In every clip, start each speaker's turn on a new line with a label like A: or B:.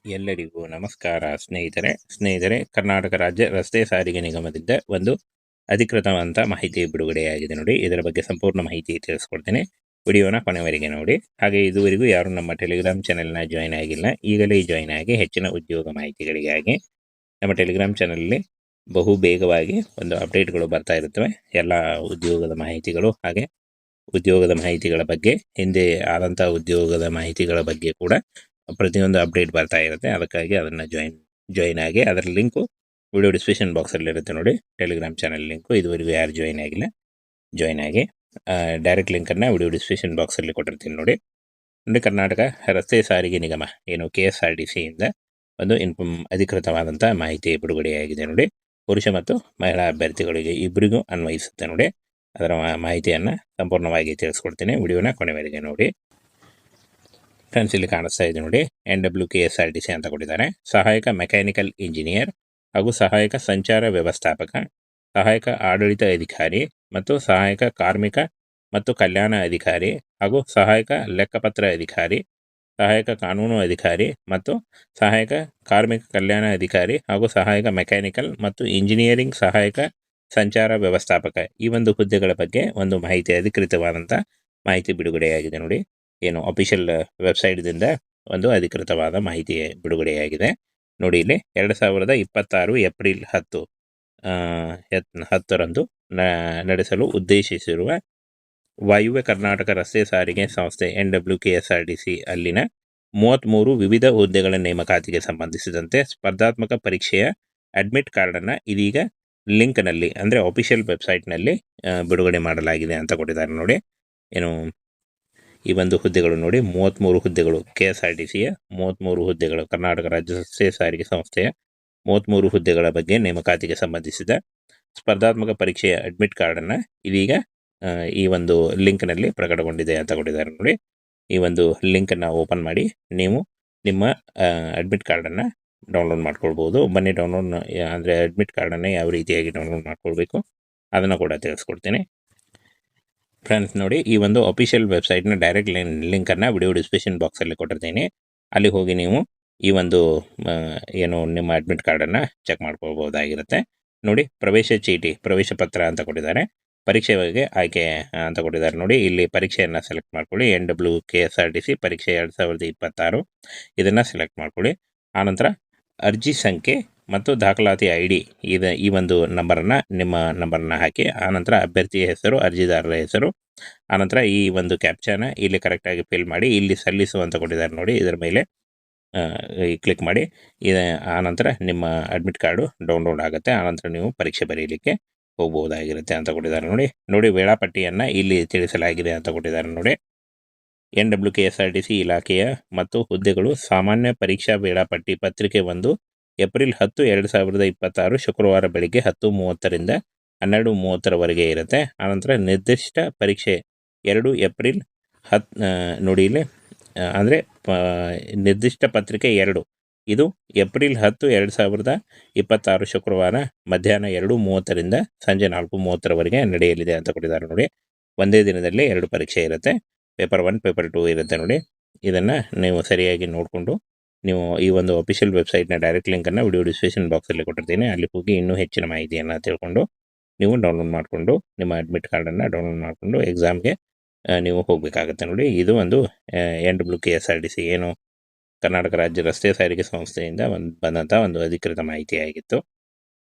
A: ಎಲ್ಲರಿಗೂ ನಮಸ್ಕಾರ ಸ್ನೇಹಿತರೆ ಕರ್ನಾಟಕ ರಾಜ್ಯ ರಸ್ತೆ ಸಾರಿಗೆ ನಿಗಮದಿಂದ ಒಂದು ಅಧಿಕೃತವಾದಂಥ ಮಾಹಿತಿ ಬಿಡುಗಡೆಯಾಗಿದೆ ನೋಡಿ. ಇದರ ಬಗ್ಗೆ ಸಂಪೂರ್ಣ ಮಾಹಿತಿ ತಿಳಿಸ್ಕೊಡ್ತೇನೆ. ವಿಡಿಯೋನ ಕೊನೆವರೆಗೆ ನೋಡಿ. ಹಾಗೆ ಇದುವರೆಗೂ ಯಾರು ನಮ್ಮ ಟೆಲಿಗ್ರಾಮ್ ಚಾನೆಲ್ನ ಜಾಯ್ನ್ ಆಗಿಲ್ಲ, ಈಗಲೇ ಜಾಯ್ನ್ ಆಗಿ ಹೆಚ್ಚಿನ ಉದ್ಯೋಗ ಮಾಹಿತಿಗಳಿಗಾಗಿ ನಮ್ಮ ಟೆಲಿಗ್ರಾಮ್ ಚಾನಲಲ್ಲಿ ಬಹು ಬೇಗವಾಗಿ ಒಂದು ಅಪ್ಡೇಟ್ಗಳು ಬರ್ತಾ ಇರುತ್ತವೆ. ಎಲ್ಲ ಉದ್ಯೋಗದ ಮಾಹಿತಿಗಳು ಹಾಗೆ ಉದ್ಯೋಗದ ಮಾಹಿತಿಗಳ ಬಗ್ಗೆ, ಹಿಂದೆ ಆದಂಥ ಉದ್ಯೋಗದ ಮಾಹಿತಿಗಳ ಬಗ್ಗೆ ಕೂಡ ಪ್ರತಿಯೊಂದು ಅಪ್ಡೇಟ್ ಬರ್ತಾ ಇರುತ್ತೆ. ಅದಕ್ಕಾಗಿ ಅದನ್ನು ಜಾಯಿನ್ ಆಗಿ ಅದರ ಲಿಂಕು ವಿಡಿಯೋ ಡಿಸ್ಕ್ರಿಪ್ಷನ್ ಬಾಕ್ಸಲ್ಲಿ ಇರುತ್ತೆ ನೋಡಿ. ಟೆಲಿಗ್ರಾಮ್ ಚಾನಲ್ ಲಿಂಕು ಇದುವರೆಗೂ ಯಾರು ಜಾಯಿನ್ ಆಗಿಲ್ಲ ಜಾಯಿನ್ ಆಗಿ. ಡೈರೆಕ್ಟ್ ಲಿಂಕನ್ನು ವಿಡಿಯೋ ಡಿಸ್ಕ್ರಿಪ್ಷನ್ ಬಾಕ್ಸಲ್ಲಿ ಕೊಟ್ಟಿರ್ತೀನಿ ನೋಡಿ. ಕರ್ನಾಟಕ ರಸ್ತೆ ಸಾರಿಗೆ ನಿಗಮ ಏನು KSRTC ಇಂದ ಒಂದು ಅಧಿಕೃತವಾದಂಥ ಮಾಹಿತಿ ಬಿಡುಗಡೆಯಾಗಿದೆ ನೋಡಿ. ಪುರುಷ ಮತ್ತು ಮಹಿಳಾ ಅಭ್ಯರ್ಥಿಗಳಿಗೆ ಇಬ್ಬರಿಗೂ ಅನ್ವಯಿಸುತ್ತೆ ನೋಡಿ. ಅದರ ಮಾಹಿತಿಯನ್ನು ಸಂಪೂರ್ಣವಾಗಿ ತಿಳಿಸ್ಕೊಡ್ತೀನಿ. ವಿಡಿಯೋನ ಕೊನೆವರೆಗೆ ನೋಡಿ. ಫ್ರೆಂಡ್ಸ್, ಇಲ್ಲಿ ಕಾಣಿಸ್ತಾ ಇದೆ ನೋಡಿ, NWKSRTC ಅಂತ ಕೊಟ್ಟಿದ್ದಾರೆ. ಸಹಾಯಕ ಮೆಕ್ಯಾನಿಕಲ್ ಇಂಜಿನಿಯರ್ ಹಾಗೂ ಸಹಾಯಕ ಸಂಚಾರ ವ್ಯವಸ್ಥಾಪಕ, ಸಹಾಯಕ ಆಡಳಿತ ಅಧಿಕಾರಿ ಮತ್ತು ಸಹಾಯಕ ಕಾರ್ಮಿಕ ಮತ್ತು ಕಲ್ಯಾಣ ಅಧಿಕಾರಿ ಹಾಗೂ ಸಹಾಯಕ ಲೆಕ್ಕಪತ್ರ ಅಧಿಕಾರಿ, ಸಹಾಯಕ ಕಾನೂನು ಅಧಿಕಾರಿ ಮತ್ತು ಸಹಾಯಕ ಕಾರ್ಮಿಕ ಕಲ್ಯಾಣ ಅಧಿಕಾರಿ ಹಾಗೂ ಸಹಾಯಕ ಮೆಕ್ಯಾನಿಕಲ್ ಮತ್ತು ಇಂಜಿನಿಯರಿಂಗ್ ಸಹಾಯಕ ಸಂಚಾರ ವ್ಯವಸ್ಥಾಪಕ, ಈ ಒಂದು ಹುದ್ದೆಗಳ ಬಗ್ಗೆ ಒಂದು ಮಾಹಿತಿ, ಅಧಿಕೃತವಾದಂಥ ಮಾಹಿತಿ ಬಿಡುಗಡೆಯಾಗಿದೆ ನೋಡಿ. ಏನು ಅಫಿಷಿಯಲ್ ವೆಬ್ಸೈಟ್ದಿಂದ ಒಂದು ಅಧಿಕೃತವಾದ ಮಾಹಿತಿ ಬಿಡುಗಡೆಯಾಗಿದೆ ನೋಡಿ. ಇಲ್ಲಿ 2026 ಏಪ್ರಿಲ್ 10ರಂದು ನಡೆಸಲು ಉದ್ದೇಶಿಸಿರುವ ವಾಯುವ್ಯ ಕರ್ನಾಟಕ ರಸ್ತೆ ಸಾರಿಗೆ ಸಂಸ್ಥೆ NWKSRTC ಅಲ್ಲಿನ 33 ವಿವಿಧ ಹುದ್ದೆಗಳ ನೇಮಕಾತಿಗೆ ಸಂಬಂಧಿಸಿದಂತೆ ಸ್ಪರ್ಧಾತ್ಮಕ ಪರೀಕ್ಷೆಯ ಅಡ್ಮಿಟ್ ಕಾರ್ಡನ್ನು ಇದೀಗ ಲಿಂಕ್ನಲ್ಲಿ, ಅಂದರೆ ಅಫಿಷಿಯಲ್ ವೆಬ್ಸೈಟ್ನಲ್ಲಿ ಬಿಡುಗಡೆ ಮಾಡಲಾಗಿದೆ ಅಂತ ಕೊಟ್ಟಿದ್ದಾರೆ ನೋಡಿ. ಏನು ಈ ಒಂದು ಹುದ್ದೆಗಳು ನೋಡಿ, 33 ಹುದ್ದೆಗಳು, KSRTCಯ 33 ಹುದ್ದೆಗಳು, ಕರ್ನಾಟಕ ರಾಜ್ಯ ರಸ್ತೆ ಸಾರಿಗೆ ಸಂಸ್ಥೆಯ 33 ಹುದ್ದೆಗಳ ಬಗ್ಗೆ ನೇಮಕಾತಿಗೆ ಸಂಬಂಧಿಸಿದ ಸ್ಪರ್ಧಾತ್ಮಕ ಪರೀಕ್ಷೆಯ ಅಡ್ಮಿಟ್ ಕಾರ್ಡನ್ನು ಇದೀಗ ಈ ಒಂದು ಲಿಂಕ್ನಲ್ಲಿ ಪ್ರಕಟಗೊಂಡಿದೆ ಅಂತ ಕೊಟ್ಟಿದ್ದಾರೆ ನೋಡಿ. ಈ ಒಂದು ಲಿಂಕನ್ನು ಓಪನ್ ಮಾಡಿ ನೀವು ನಿಮ್ಮ ಅಡ್ಮಿಟ್ ಕಾರ್ಡನ್ನು ಡೌನ್ಲೋಡ್ ಮಾಡ್ಕೊಳ್ಬೋದು. ಬನ್ನಿ, ಅಂದರೆ ಅಡ್ಮಿಟ್ ಕಾರ್ಡನ್ನು ಯಾವ ರೀತಿಯಾಗಿ ಡೌನ್ಲೋಡ್ ಮಾಡ್ಕೊಳ್ಬೇಕು ಅದನ್ನು ಕೂಡ ತಿಳಿಸ್ಕೊಡ್ತೀನಿ. ಫ್ರೆಂಡ್ಸ್ ನೋಡಿ, ಈ ಒಂದು ಅಫಿಷಿಯಲ್ ವೆಬ್ಸೈಟ್ನ ಡೈರೆಕ್ಟ್ ಲಿಂಕನ್ನು ವಿಡಿಯೋ ಡಿಸ್ಕ್ರಿಪ್ಷನ್ ಬಾಕ್ಸಲ್ಲಿ ಕೊಟ್ಟಿರ್ತೀನಿ. ಅಲ್ಲಿ ಹೋಗಿ ನೀವು ಈ ಒಂದು ಏನು ನಿಮ್ಮ ಅಡ್ಮಿಟ್ ಕಾರ್ಡನ್ನು ಚೆಕ್ ಮಾಡ್ಕೊಳ್ಬೋದಾಗಿರುತ್ತೆ ನೋಡಿ. ಪ್ರವೇಶ ಚೀಟಿ, ಪ್ರವೇಶ ಪತ್ರ ಅಂತ ಕೊಟ್ಟಿದ್ದಾರೆ. ಪರೀಕ್ಷೆ ಬಗ್ಗೆ ಆಯ್ಕೆ ಅಂತ ಕೊಟ್ಟಿದ್ದಾರೆ ನೋಡಿ. ಇಲ್ಲಿ ಪರೀಕ್ಷೆಯನ್ನು ಸೆಲೆಕ್ಟ್ ಮಾಡ್ಕೊಳ್ಳಿ. NWKSRTC ಪರೀಕ್ಷೆ 2026 ಇದನ್ನು ಸೆಲೆಕ್ಟ್ ಮಾಡ್ಕೊಳ್ಳಿ. ಆನಂತರ ಅರ್ಜಿ ಸಂಖ್ಯೆ ಮತ್ತು ದಾಖಲಾತಿ ID ಈ ಒಂದು ನಿಮ್ಮ ನಂಬರನ್ನು ಹಾಕಿ, ಆನಂತರ ಅಭ್ಯರ್ಥಿಯ ಹೆಸರು, ಅರ್ಜಿದಾರರ ಹೆಸರು, ಆನಂತರ ಈ ಒಂದು ಕ್ಯಾಪ್ಚಾನ ಇಲ್ಲಿ ಕರೆಕ್ಟಾಗಿ ಫಿಲ್ ಮಾಡಿ ಇಲ್ಲಿ ಸಲ್ಲಿಸುವಂತ ಕೊಟ್ಟಿದ್ದಾರೆ ನೋಡಿ. ಇದರ ಮೇಲೆ ಕ್ಲಿಕ್ ಮಾಡಿ. ಆನಂತರ ನಿಮ್ಮ ಅಡ್ಮಿಟ್ ಕಾರ್ಡು ಡೌನ್ಲೋಡ್ ಆಗುತ್ತೆ. ಆನಂತರ ನೀವು ಪರೀಕ್ಷೆ ಬರೀಲಿಕ್ಕೆ ಹೋಗ್ಬೋದಾಗಿರುತ್ತೆ ಅಂತ ಕೊಟ್ಟಿದ್ದಾರೆ ನೋಡಿ. ವೇಳಾಪಟ್ಟಿಯನ್ನು ಇಲ್ಲಿ ತಿಳಿಸಲಾಗಿದೆ ಅಂತ ಕೊಟ್ಟಿದ್ದಾರೆ ನೋಡಿ. NWKSRTC ಇಲಾಖೆಯ ಮತ್ತು ಹುದ್ದೆಗಳು ಸಾಮಾನ್ಯ ಪರೀಕ್ಷಾ ವೇಳಾಪಟ್ಟಿ ಪತ್ರಿಕೆ 1 ಏಪ್ರಿಲ್ 10, 2026 ಶುಕ್ರವಾರ ಬೆಳಿಗ್ಗೆ 10:30ರಿಂದ 12:30ರವರೆಗೆ ಇರುತ್ತೆ. ಆನಂತರ ನಿರ್ದಿಷ್ಟ ಪರೀಕ್ಷೆ 2 ಏಪ್ರಿಲ್ 10 ನೋಡಿ ಇಲ್ಲಿ, ಅಂದರೆ ನಿರ್ದಿಷ್ಟ ಪತ್ರಿಕೆ 2 ಇದು ಏಪ್ರಿಲ್ 10, 2026 ಶುಕ್ರವಾರ ಮಧ್ಯಾಹ್ನ 2:30ರಿಂದ ಸಂಜೆ 4:30ರವರೆಗೆ ನಡೆಯಲಿದೆ ಅಂತ ಕೊಟ್ಟಿದ್ದಾರೆ ನೋಡಿ. ಒಂದೇ ದಿನದಲ್ಲಿ 2 ಪರೀಕ್ಷೆ ಇರುತ್ತೆ. ಪೇಪರ್ 1, ಪೇಪರ್ 2 ಇರುತ್ತೆ ನೋಡಿ. ಇದನ್ನು ನೀವು ಸರಿಯಾಗಿ ನೋಡಿಕೊಂಡು ನೀವು ಈ ಒಂದು ಅಫಿಷಿಯಲ್ ವೆಬ್ಸೈಟ್ನ ಡೈರೆಕ್ಟ್ ಲಿಂಕನ್ನು ವಿಡಿಯೋ ಡಿಸ್ಕ್ರಿಪ್ಷನ್ ಬಾಕ್ಸಲ್ಲಿ ಕೊಟ್ಟಿರ್ತೀನಿ. ಅಲ್ಲಿ ಹೋಗಿ ಇನ್ನೂ ಹೆಚ್ಚಿನ ಮಾಹಿತಿಯನ್ನು ತಿಳ್ಕೊಂಡು ನೀವು ಡೌನ್ಲೋಡ್ ಮಾಡಿಕೊಂಡು ನಿಮ್ಮ ಅಡ್ಮಿಟ್ ಕಾರ್ಡನ್ನು ಡೌನ್ಲೋಡ್ ಮಾಡಿಕೊಂಡು ಎಕ್ಸಾಮ್ಗೆ ನೀವು ಹೋಗಬೇಕಾಗುತ್ತೆ ನೋಡಿ. ಇದು ಒಂದು NWKSRTC ಏನು ಕರ್ನಾಟಕ ರಾಜ್ಯ ರಸ್ತೆ ಸಾರಿಗೆ ಸಂಸ್ಥೆಯಿಂದ ಬಂದಂಥ ಒಂದು ಅಧಿಕೃತ ಮಾಹಿತಿಯಾಗಿತ್ತು.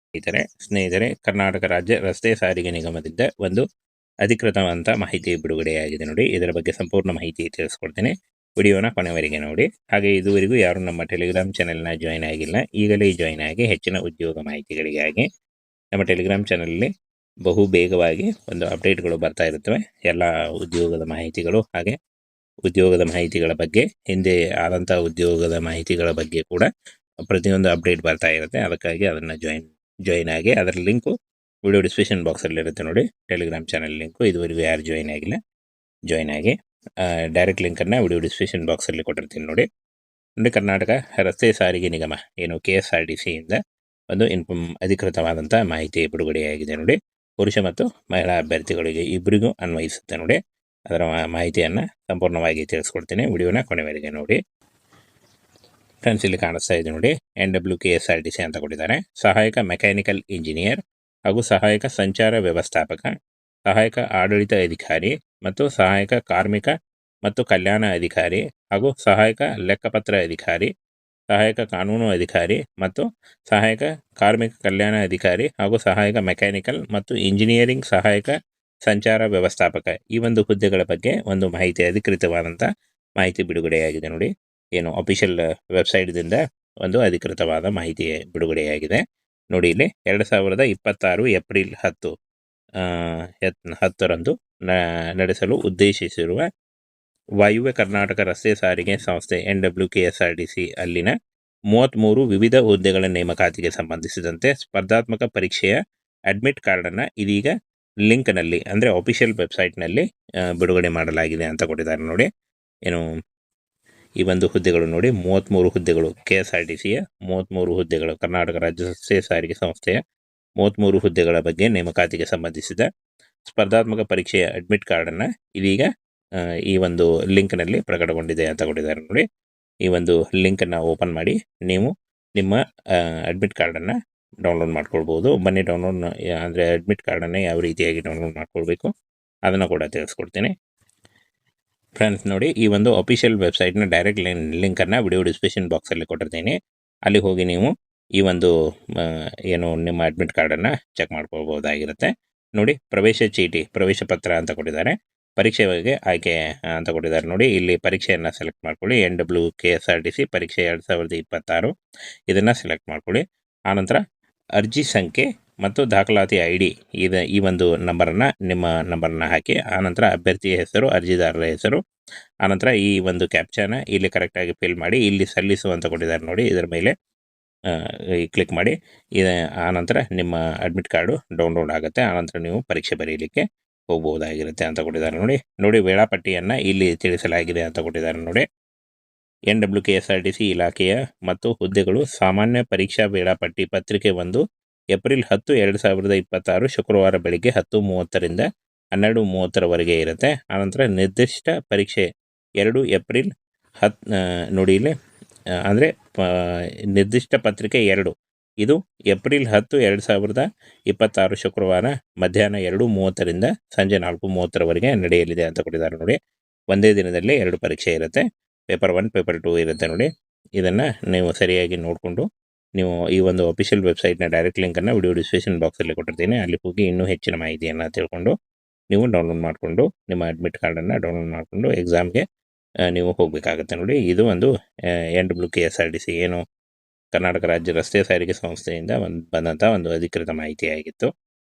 A: ಸ್ನೇಹಿತರೆ ಕರ್ನಾಟಕ ರಾಜ್ಯ ರಸ್ತೆ ಸಾರಿಗೆ ನಿಗಮದಿಂದ ಒಂದು ಅಧಿಕೃತವಾದಂಥ ಮಾಹಿತಿ ಬಿಡುಗಡೆಯಾಗಿದೆ ನೋಡಿ. ಇದರ ಬಗ್ಗೆ ಸಂಪೂರ್ಣ ಮಾಹಿತಿ ತಿಳಿಸ್ಕೊಡ್ತೀನಿ. ವಿಡಿಯೋನ ಕೊನೆವರೆಗೆ ನೋಡಿ. ಹಾಗೆ ಇದುವರೆಗೂ ಯಾರು ನಮ್ಮ ಟೆಲಿಗ್ರಾಮ್ ಚಾನೆಲ್ನ ಜಾಯ್ನ್ ಆಗಿಲ್ಲ, ಈಗಲೇ ಜಾಯ್ನ್ ಆಗಿ ಹೆಚ್ಚಿನ ಉದ್ಯೋಗ ಮಾಹಿತಿಗಳಿಗಾಗಿ ನಮ್ಮ ಟೆಲಿಗ್ರಾಮ್ ಚಾನಲಲ್ಲಿ ಬಹು ಬೇಗವಾಗಿ ಒಂದು ಅಪ್ಡೇಟ್ಗಳು ಬರ್ತಾ ಇರುತ್ತವೆ. ಎಲ್ಲ ಉದ್ಯೋಗದ ಮಾಹಿತಿಗಳು ಹಾಗೆ ಉದ್ಯೋಗದ ಮಾಹಿತಿಗಳ ಬಗ್ಗೆ, ಹಿಂದೆ ಆದಂಥ ಉದ್ಯೋಗದ ಮಾಹಿತಿಗಳ ಬಗ್ಗೆ ಕೂಡ ಪ್ರತಿಯೊಂದು ಅಪ್ಡೇಟ್ ಬರ್ತಾ ಇರುತ್ತೆ. ಅದಕ್ಕಾಗಿ ಅದನ್ನು ಜಾಯಿನ್ ಆಗಿ ಅದರ ಲಿಂಕು ವಿಡಿಯೋ ಡಿಸ್ಕ್ರಿಪ್ಷನ್ ಬಾಕ್ಸಲ್ಲಿ ಇರುತ್ತೆ ನೋಡಿ. ಟೆಲಿಗ್ರಾಮ್ ಚಾನಲ್ ಲಿಂಕು ಇದುವರೆಗೂ ಯಾರು ಜಾಯಿನ್ ಆಗಿಲ್ಲ ಜಾಯಿನ್ ಆಗಿ. ಡೈರೆಕ್ಟ್ ಲಿಂಕನ್ನು ವಿಡಿಯೋ ಡಿಸ್ಕ್ರಿಪ್ಷನ್ ಬಾಕ್ಸಲ್ಲಿ ಕೊಟ್ಟಿರ್ತೀನಿ ನೋಡಿ. ಕರ್ನಾಟಕ ರಸ್ತೆ ಸಾರಿಗೆ ನಿಗಮ ಏನು KSRTC ಇಂದ ಒಂದು ಅಧಿಕೃತವಾದಂಥ ಮಾಹಿತಿ ಬಿಡುಗಡೆಯಾಗಿದೆ ನೋಡಿ. ಪುರುಷ ಮತ್ತು ಮಹಿಳಾ ಅಭ್ಯರ್ಥಿಗಳಿಗೆ ಇಬ್ಬರಿಗೂ ಅನ್ವಯಿಸುತ್ತೆ ನೋಡಿ. ಅದರ ಮಾಹಿತಿಯನ್ನು ಸಂಪೂರ್ಣವಾಗಿ ತಿಳಿಸ್ಕೊಡ್ತೀನಿ. ವಿಡಿಯೋನ ಕೊನೆವರೆಗೆ ನೋಡಿ. ಫ್ರೆಂಡ್ಸ್ ಇಲ್ಲಿ ಕಾಣಿಸ್ತಾ ಇದೆ ನೋಡಿ, NWKSRTC ಅಂತ ಕೊಟ್ಟಿದ್ದಾರೆ. ಸಹಾಯಕ ಮೆಕ್ಯಾನಿಕಲ್ ಇಂಜಿನಿಯರ್ ಹಾಗೂ ಸಹಾಯಕ ಸಂಚಾರ ವ್ಯವಸ್ಥಾಪಕ, ಸಹಾಯಕ ಆಡಳಿತ ಅಧಿಕಾರಿ ಮತ್ತು ಸಹಾಯಕ ಕಾರ್ಮಿಕ ಮತ್ತು ಕಲ್ಯಾಣ ಅಧಿಕಾರಿ ಹಾಗೂ ಸಹಾಯಕ ಲೆಕ್ಕಪತ್ರ ಅಧಿಕಾರಿ, ಸಹಾಯಕ ಕಾನೂನು ಅಧಿಕಾರಿ ಮತ್ತು ಸಹಾಯಕ ಕಾರ್ಮಿಕ ಕಲ್ಯಾಣ ಅಧಿಕಾರಿ ಹಾಗೂ ಸಹಾಯಕ ಮೆಕ್ಯಾನಿಕಲ್ ಮತ್ತು ಇಂಜಿನಿಯರಿಂಗ್ ಸಹಾಯಕ ಸಂಚಾರ ವ್ಯವಸ್ಥಾಪಕ, ಈ ಒಂದು ಹುದ್ದೆಗಳ ಬಗ್ಗೆ ಒಂದು ಮಾಹಿತಿ, ಅಧಿಕೃತವಾದಂಥ ಮಾಹಿತಿ ಬಿಡುಗಡೆಯಾಗಿದೆ ನೋಡಿ. ಏನು ಅಫಿಷಿಯಲ್ ವೆಬ್ಸೈಟ್ದಿಂದ ಒಂದು ಅಧಿಕೃತವಾದ ಮಾಹಿತಿ ಬಿಡುಗಡೆಯಾಗಿದೆ ನೋಡಿ. ಇಲ್ಲಿ 2026 ಏಪ್ರಿಲ್ 10ರಂದು ನಡೆಸಲು ಉದ್ದೇಶಿಸಿರುವ ವಾಯುವ್ಯ ಕರ್ನಾಟಕ ರಸ್ತೆ ಸಾರಿಗೆ ಸಂಸ್ಥೆ NWKSRTC ಅಲ್ಲಿನ 33 ವಿವಿಧ ಹುದ್ದೆಗಳ ನೇಮಕಾತಿಗೆ ಸಂಬಂಧಿಸಿದಂತೆ ಸ್ಪರ್ಧಾತ್ಮಕ ಪರೀಕ್ಷೆಯ ಅಡ್ಮಿಟ್ ಕಾರ್ಡನ್ನು ಇದೀಗ ಲಿಂಕ್ನಲ್ಲಿ, ಅಂದರೆ ಅಫಿಷಿಯಲ್ ವೆಬ್ಸೈಟ್ನಲ್ಲಿ ಬಿಡುಗಡೆ ಮಾಡಲಾಗಿದೆ ಅಂತ ಕೊಟ್ಟಿದ್ದಾರೆ ನೋಡಿ. ಏನು ಈ ಒಂದು ಹುದ್ದೆಗಳು ನೋಡಿ, 33 ಹುದ್ದೆಗಳು, KSRTCಯ 33 ಹುದ್ದೆಗಳು, ಕರ್ನಾಟಕ ರಾಜ್ಯ ರಸ್ತೆ ಸಾರಿಗೆ ಸಂಸ್ಥೆಯ 33 ಹುದ್ದೆಗಳ ಬಗ್ಗೆ ನೇಮಕಾತಿಗೆ ಸಂಬಂಧಿಸಿದ ಸ್ಪರ್ಧಾತ್ಮಕ ಪರೀಕ್ಷೆಯ ಅಡ್ಮಿಟ್ ಕಾರ್ಡನ್ನು ಇದೀಗ ಈ ಒಂದು ಲಿಂಕ್ನಲ್ಲಿ ಪ್ರಕಟಗೊಂಡಿದೆ ಅಂತ ಕೊಟ್ಟಿದ್ದಾರೆ ನೋಡಿ. ಈ ಒಂದು ಲಿಂಕನ್ನು ಓಪನ್ ಮಾಡಿ ನೀವು ನಿಮ್ಮ ಅಡ್ಮಿಟ್ ಕಾರ್ಡನ್ನು ಡೌನ್ಲೋಡ್ ಮಾಡ್ಕೊಳ್ಬೋದು. ಬನ್ನಿ, ಡೌನ್ಲೋಡ್ ಅಂದರೆ ಅಡ್ಮಿಟ್ ಕಾರ್ಡನ್ನು ಯಾವ ರೀತಿಯಾಗಿ ಡೌನ್ಲೋಡ್ ಮಾಡ್ಕೊಳ್ಬೇಕು ಅದನ್ನು ಕೂಡ ತಿಳಿಸ್ಕೊಡ್ತೀನಿ. ಫ್ರೆಂಡ್ಸ್ ನೋಡಿ, ಈ ಒಂದು ಅಫಿಷಿಯಲ್ ವೆಬ್ಸೈಟ್ನ ಡೈರೆಕ್ಟ್ ಲಿಂಕನ್ನು ವಿಡಿಯೋ ಡಿಸ್ಕ್ರಿಪ್ಷನ್ ಬಾಕ್ಸಲ್ಲಿ ಕೊಟ್ಟಿರ್ತೀನಿ. ಅಲ್ಲಿ ಹೋಗಿ ನೀವು ಈ ಒಂದು ಏನು ನಿಮ್ಮ ಅಡ್ಮಿಟ್ ಕಾರ್ಡನ್ನು ಚೆಕ್ ಮಾಡ್ಕೊಳ್ಬೋದಾಗಿರುತ್ತೆ ನೋಡಿ. ಪ್ರವೇಶ ಚೀಟಿ, ಪ್ರವೇಶ ಪತ್ರ ಅಂತ ಕೊಟ್ಟಿದ್ದಾರೆ. ಪರೀಕ್ಷೆ ಬಗ್ಗೆ ಆಯ್ಕೆ ಅಂತ ಕೊಟ್ಟಿದ್ದಾರೆ ನೋಡಿ. ಇಲ್ಲಿ ಪರೀಕ್ಷೆಯನ್ನು ಸೆಲೆಕ್ಟ್ ಮಾಡ್ಕೊಳ್ಳಿ. NWKSRTC ಪರೀಕ್ಷೆ 2026 ಇದನ್ನು ಸೆಲೆಕ್ಟ್ ಮಾಡ್ಕೊಳ್ಳಿ. ಆನಂತರ ಅರ್ಜಿ ಸಂಖ್ಯೆ ಮತ್ತು ದಾಖಲಾತಿ ID ಈ ಒಂದು ನಿಮ್ಮ ನಂಬರನ್ನು ಹಾಕಿ. ಆನಂತರ ಅಭ್ಯರ್ಥಿಯ ಹೆಸರು, ಅರ್ಜಿದಾರರ ಹೆಸರು, ಆನಂತರ ಈ ಒಂದು ಕ್ಯಾಪ್ಚಾನ ಇಲ್ಲಿ ಕರೆಕ್ಟಾಗಿ ಫಿಲ್ ಮಾಡಿ ಇಲ್ಲಿ ಸಲ್ಲಿಸು ಅಂತ ಕೊಟ್ಟಿದ್ದಾರೆ ನೋಡಿ. ಇದರ ಮೇಲೆ ಕ್ಲಿಕ್ ಮಾಡಿ. ಆನಂತರ ನಿಮ್ಮ ಅಡ್ಮಿಟ್ ಕಾರ್ಡು ಡೌನ್ಲೋಡ್ ಆಗುತ್ತೆ. ಆನಂತರ ನೀವು ಪರೀಕ್ಷೆ ಬರೆಯಲಿಕ್ಕೆ ಹೋಗ್ಬೋದಾಗಿರುತ್ತೆ ಅಂತ ಕೊಟ್ಟಿದ್ದಾರೆ ನೋಡಿ. ವೇಳಾಪಟ್ಟಿಯನ್ನು ಇಲ್ಲಿ ತಿಳಿಸಲಾಗಿದೆ ಅಂತ ಕೊಟ್ಟಿದ್ದಾರೆ ನೋಡಿ. NWKSRTC ಇಲಾಖೆಯ ಮತ್ತು ಹುದ್ದೆಗಳು ಸಾಮಾನ್ಯ ಪರೀಕ್ಷಾ ವೇಳಾಪಟ್ಟಿ ಪತ್ರಿಕೆ 1 ಏಪ್ರಿಲ್ 10, 2026 ಶುಕ್ರವಾರ ಬೆಳಿಗ್ಗೆ 10:30ರಿಂದ 12:30ರವರೆಗೆ ಇರುತ್ತೆ. ಆನಂತರ ನಿರ್ದಿಷ್ಟ ಪರೀಕ್ಷೆ 2 ಏಪ್ರಿಲ್ 10 ನೋಡಿ ಇಲ್ಲಿ, ಅಂದರೆ ನಿರ್ದಿಷ್ಟ ಪತ್ರಿಕೆ 2 ಇದು ಏಪ್ರಿಲ್ 10, 2026 ಶುಕ್ರವಾರ ಮಧ್ಯಾಹ್ನ 2:30ರಿಂದ ಸಂಜೆ 4:30ರವರೆಗೆ ನಡೆಯಲಿದೆ ಅಂತ ಕೊಟ್ಟಿದ್ದಾರೆ ನೋಡಿ. ಒಂದೇ ದಿನದಲ್ಲಿ 2 ಪರೀಕ್ಷೆ ಇರುತ್ತೆ. ಪೇಪರ್ 1, ಪೇಪರ್ 2 ಇರುತ್ತೆ ನೋಡಿ. ಇದನ್ನು ನೀವು ಸರಿಯಾಗಿ ನೋಡಿಕೊಂಡು ನೀವು ಈ ಒಂದು ಅಫಿಷಿಯಲ್ ವೆಬ್ಸೈಟ್ನ ಡೈರೆಕ್ಟ್ ಲಿಂಕನ್ನು ವಿಡಿಯೋ ಡಿಸ್ಕ್ರಿಪ್ಷನ್ ಬಾಕ್ಸಲ್ಲಿ ಕೊಟ್ಟಿರ್ತೀನಿ. ಅಲ್ಲಿ ಹೋಗಿ ಇನ್ನೂ ಹೆಚ್ಚಿನ ಮಾಹಿತಿಯನ್ನು ತಿಳ್ಕೊಂಡು ನೀವು ಡೌನ್ಲೋಡ್ ಮಾಡಿಕೊಂಡು ನಿಮ್ಮ ಅಡ್ಮಿಟ್ ಕಾರ್ಡನ್ನು ಡೌನ್ಲೋಡ್ ಮಾಡಿಕೊಂಡು ಎಕ್ಸಾಮ್ಗೆ ನೀವು ಹೋಗಬೇಕಾಗುತ್ತೆ ನೋಡಿ. ಇದು ಒಂದು NWKSRTC ಏನು ಕರ್ನಾಟಕ ರಾಜ್ಯ ರಸ್ತೆ ಸಾರಿಗೆ ಸಂಸ್ಥೆಯಿಂದ ಬಂದಂಥ ಒಂದು ಅಧಿಕೃತ ಮಾಹಿತಿಯಾಗಿತ್ತು.